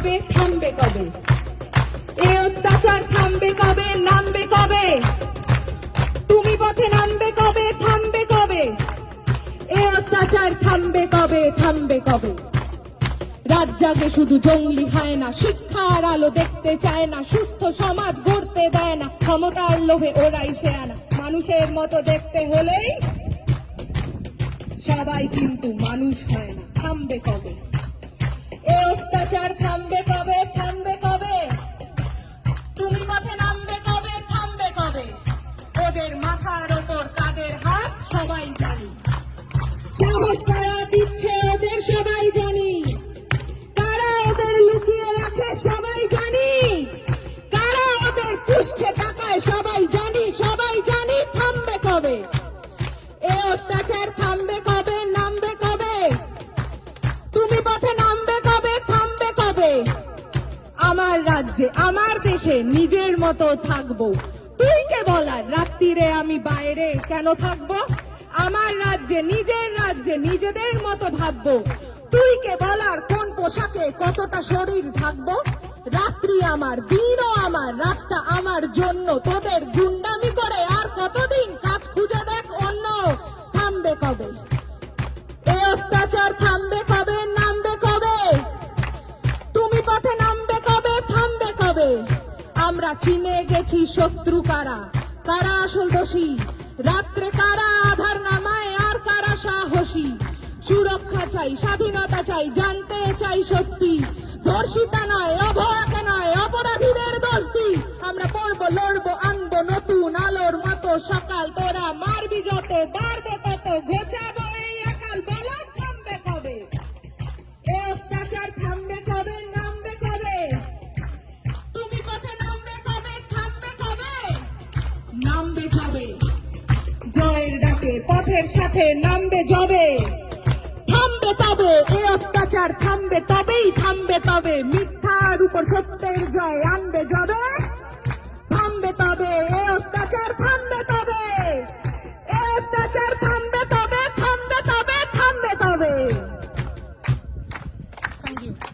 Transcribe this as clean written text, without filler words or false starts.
কবে, থামবে কবে? এ অত্যাচার থামবে কবে, নামবে কবে? তুমি পথে নামবে কবে, থামবে কবে? এ অত্যাচার থামবে কবে, থামবে কবে? রাত জাগে শুধু জঙ্গলি হয় না, শিক্ষার আলো দেখতে চায় না, সুস্থ সমাজ গড়তে দেয় না, ক্ষমতার লোভে ওরাই শেয়ানা। মানুষের মতো দেখতে হলেই সবাই কিন্তু মানুষ হয় না। থামবে কবে? এ অত্যাচার থামবে কবে, থামবে কবে? তুমি পথে নামবে কবে, থামবে কবে? ওদের মাথার ওপর কাদের হাত সবাই জানি, সাহস কারা দিচ্ছে ওদের সবাই জানি, কারা ওদের লুকিয়ে রাখে সবাই জানি, কারা ওদের পুষছে টাকায় সবাই জানি, সবাই জানি। থামবে কবে? এ অত্যাচার থামবে কবে, নামবে কবে? তুমি পথে নামবে কবে, থামবে কবে? আমার রাজ্যে, আমার দেশে নিজের মতো থাকবো, তুই কে বলার রাত্রিরে আমি বাইরে কেন থাকবো? আমার রাজ্যে, নিজের রাজ্যে নিজেদের মতো ভাববো, তুই কে বলার কোন পোশাকে কতটা শরীর ঢাকবো? রাত্রি আমার, দিনও আমার, রাস্তা আমার জন্য, তোদের গুন্ডামি করে আর কতদিন কাজ খুঁজে দেখ অন্য। থামবে কবে? এ অত্যাচার থামবে কবে, নামবে কবে? তুমি পথে নামবে কবে, থামবে কবে? আমরা চিনে গেছি শত্রু কারা, কারা আসল দোষী, রাত্রে কারা আধার নামায় আর কারা সাহসী। সুরক্ষা চাই, স্বাধীনতা চাই, জানতে চাই সত্যি, ধর্ষিতা নয়, অভয়াকে নয়, অপরাধীদের দোষ দিই। আমরা পড়বো, লড়বো, আনবো নতুন আলোর মতো সকাল, তোরা মারবি যত, বাড়বে তত, ঘোচাবো এই একাল। বলো থামবে কবে? এ অত্যাচার থামবে কবে, নামবে কবে? তুমি পথে নামবে কবে, থামবে কবে? নামবে কবে? জয়ের ডাকে পথের সাথে নামবে যবে, থামবে তবে। এ অত্যাচার থামবে তবেই, থামবে তবে। মিথ্যার উপর সত্যের জয় আনবে যবে, থামবে তবে। এ অত্যাচার